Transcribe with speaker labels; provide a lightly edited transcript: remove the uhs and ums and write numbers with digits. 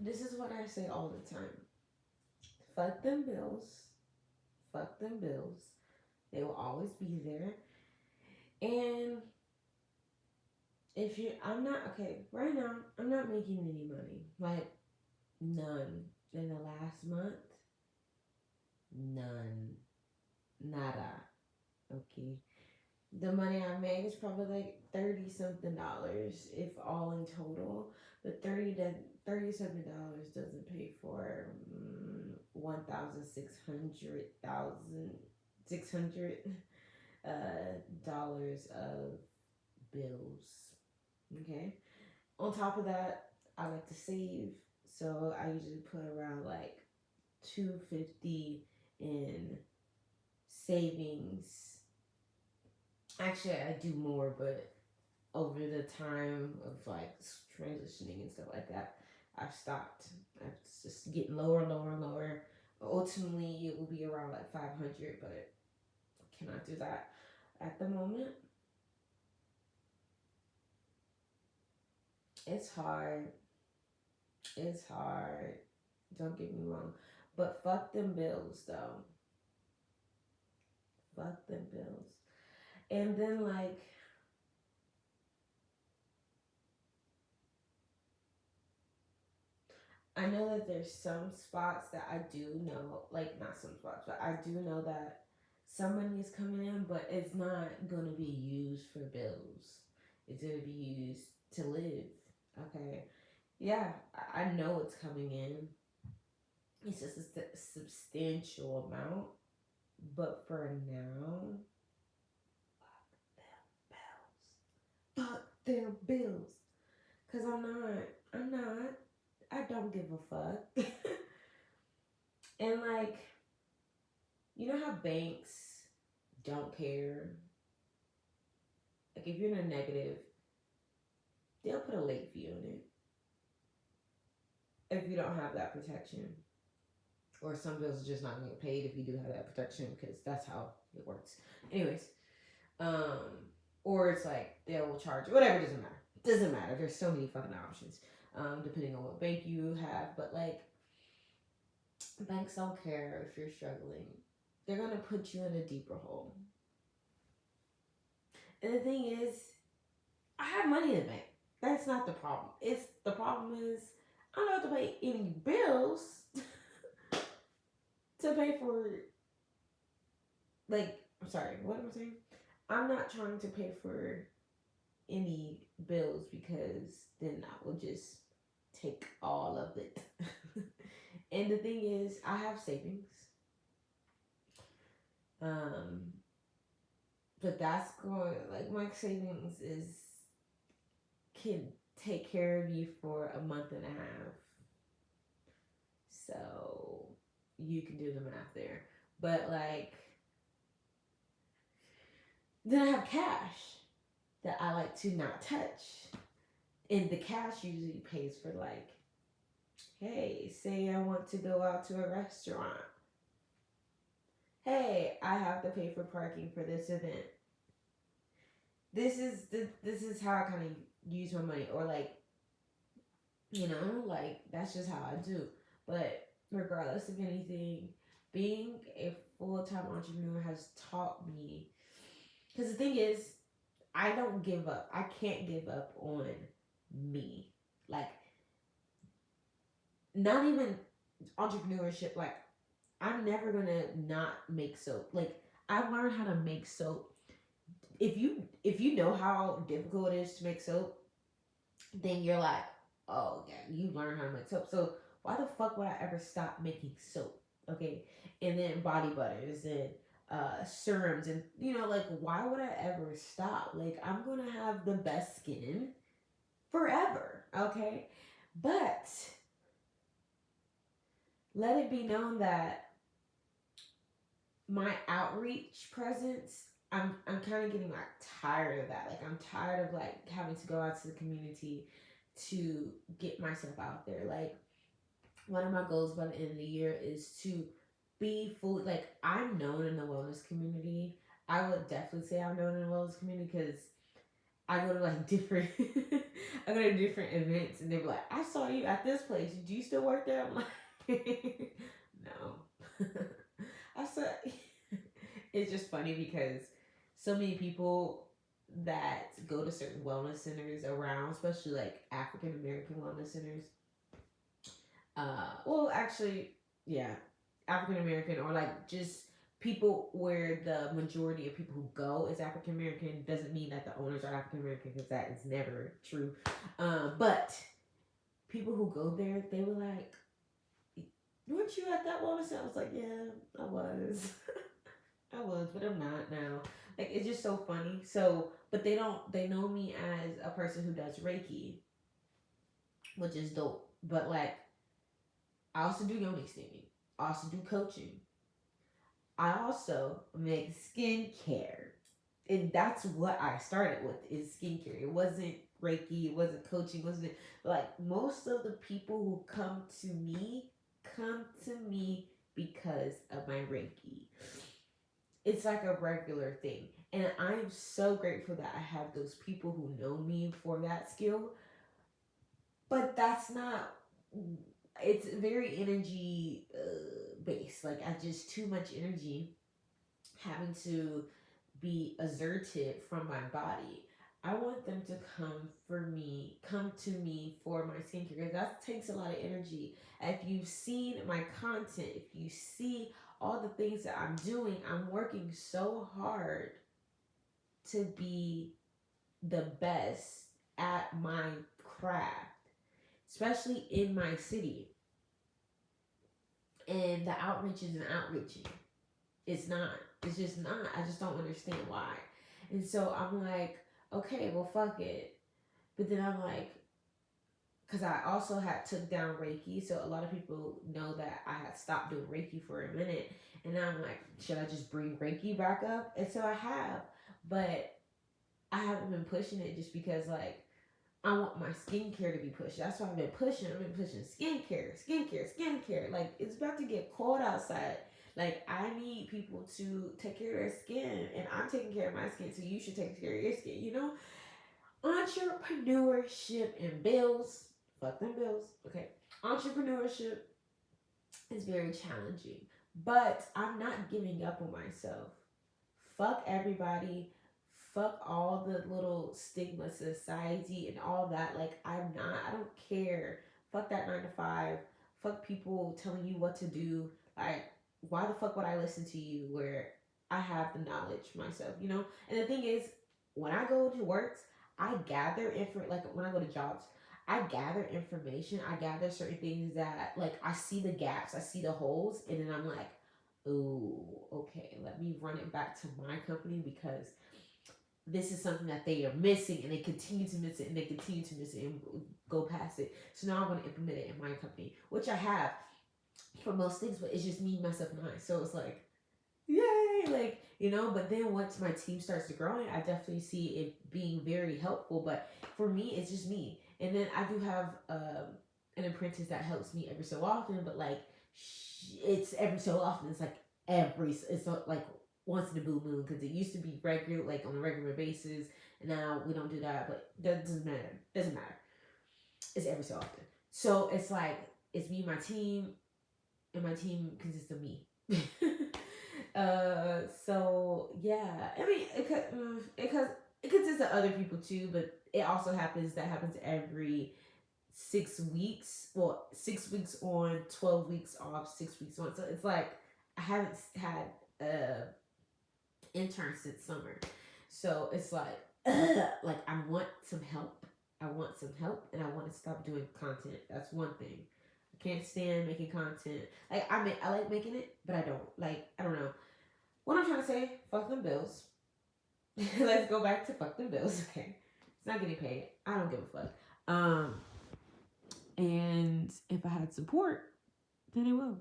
Speaker 1: This is what I say all the time. Fuck them bills. Fuck them bills. They will always be there. And if you, I'm not, okay, right now, I'm not making any money. Like, none. In the last month, none. Nada. Okay. The money I made is probably like 30 something dollars, if all in total. But 30 something dollars doesn't pay for 1,600 dollars of bills. Okay. On top of that, I like to save, so I usually put around like 250 in savings. Actually, I do more, but over the time of like transitioning and stuff like that, I've stopped. It's just getting lower, lower, lower. Ultimately, it will be around like 500, but I cannot do that at the moment. It's hard. It's hard. Don't get me wrong. But fuck them bills, though. Fuck them bills. And then, like, I know that there's some spots that I do know, like, not some spots, but I do know that some money is coming in, but it's not going to be used for bills. It's going to be used to live. Okay. Yeah, I know it's coming in. It's just a substantial amount. But for now, fuck them bills. Because I'm not, I don't give a fuck. And like, you know how banks don't care? Like, if you're in a negative, they'll put a late fee on it if you don't have that protection. Or some bills are just not going to get paid if you do have that protection because that's how it works. Anyways, um, or it's like they will charge you, whatever, doesn't matter. Doesn't matter. There's so many fucking options, depending on what bank you have. But like, banks don't care if you're struggling. They're gonna put you in a deeper hole. And the thing is, I have money in the bank. That's not the problem. It's the problem is I don't have to pay any bills to pay for, like, I'm sorry, what am I saying? I'm not trying to pay for any bills because then I will just take all of it. And the thing is, I have savings. Um, but that's going, like, my savings is can take care of you for a month and a half. So you can do the math there. But like, then I have cash that I like to not touch. And the cash usually pays for, like, hey, say I want to go out to a restaurant. Hey, I have to pay for parking for this event. This is how I kind of use my money, or like, like, that's just how I do. But regardless of anything, being a full time entrepreneur has taught me. Because the thing is, I don't give up. I can't give up on me. Like, not even entrepreneurship. Like, I'm never gonna not make soap. Like, I've learned how to make soap. If you know how difficult it is to make soap, then you're like, oh yeah, you learn how to make soap. So why the fuck would I ever stop making soap? Okay, and then body butters and serums, and like, why would I ever stop? Like, I'm gonna have the best skin forever. Okay, but let it be known that my outreach presence, I'm kind of getting like tired of that. Like, I'm tired of like having to go out to the community to get myself out there. Like, one of my goals by the end of the year is to be fully, like, I'm known in the wellness community. I would definitely say I'm known in the wellness community because I go to like different I go to different events and they're like, I saw you at this place. Do you still work there? I'm like, no. I said it's just funny because so many people that go to certain wellness centers around, especially like African American wellness centers, well actually, yeah, African American or like just people where the majority of people who go is African American doesn't mean that the owners are African American because that is never true. But people who go there, they were like, "Weren't you at that wellness center?" I was like, "Yeah, I was." I was, but I'm not now. Like it's just so funny. So, but they don't. They know me as a person who does Reiki, which is dope. But like, I also do yoni steaming. I also do coaching. I also make skincare. And that's what I started with is skincare. It wasn't Reiki, it wasn't coaching, it wasn't like most of the people who come to me because of my Reiki. It's like a regular thing. And I'm so grateful that I have those people who know me for that skill. But that's not, it's very energy based. Like I just too much energy having to be asserted from my body. I want them to come to me for my skincare because that takes a lot of energy. If you've seen my content, if you see all the things that I'm doing, I'm working so hard to be the best at my craft, especially in my city. And the outreach isn't outreaching. It's not. It's just not. I just don't understand why. And so I'm like, okay, well, fuck it. But then I'm like, because I also had took down Reiki, so a lot of people know that I had stopped doing Reiki for a minute, and now I'm like, should I just bring Reiki back up? And so I have, but I haven't been pushing it just because like I want my skincare to be pushed. That's why I've been pushing. I've been pushing skincare. Like it's about to get cold outside. Like I need people to take care of their skin, and I'm taking care of my skin, so you should take care of your skin. You know, entrepreneurship and bills. Fuck them bills. Okay, entrepreneurship is very challenging, but I'm not giving up on myself. Fuck everybody. Fuck all the little stigma society and all that. Like I don't care. Fuck that 9 to 5. Fuck people telling you what to do. Like why the fuck would I listen to you where I have the knowledge myself, you know? And the thing is, when I go to works, I gather like when I go to jobs, I gather information. I gather certain things that like I see the gaps, I see the holes, and then I'm like, oh, okay, let me run it back to my company because this is something that they are missing and they continue to miss it and they continue to miss it and go past it. So now I'm going to implement it in my company, which I have for most things, but it's just me, myself, and I. So it's like, yay, like, you know, but then once my team starts to growing, I definitely see it being very helpful. But for me, it's just me. And then I do have an apprentice that helps me every so often, but like, it's every so often. It's like it's not like once in a blue moon because it used to be regular, like on a regular basis. And now we don't do that, but that doesn't matter. Doesn't matter. It's every so often. So it's like, it's me, my team, and my team consists of me. So yeah, I mean, it consists of other people too, but it also happens every 6 weeks. Well, 6 weeks on, 12 weeks off, 6 weeks on. So it's like I haven't had a intern since summer, so it's like like I want some help. I want some help, and I want to stop doing content. That's one thing. I can't stand making content. Like I like making it, but I don't like. I don't know what I'm trying to say. Fuck them bills. Let's go back to fuck them bills. Okay, it's not getting paid. I don't give a fuck. And if I had support, then it will.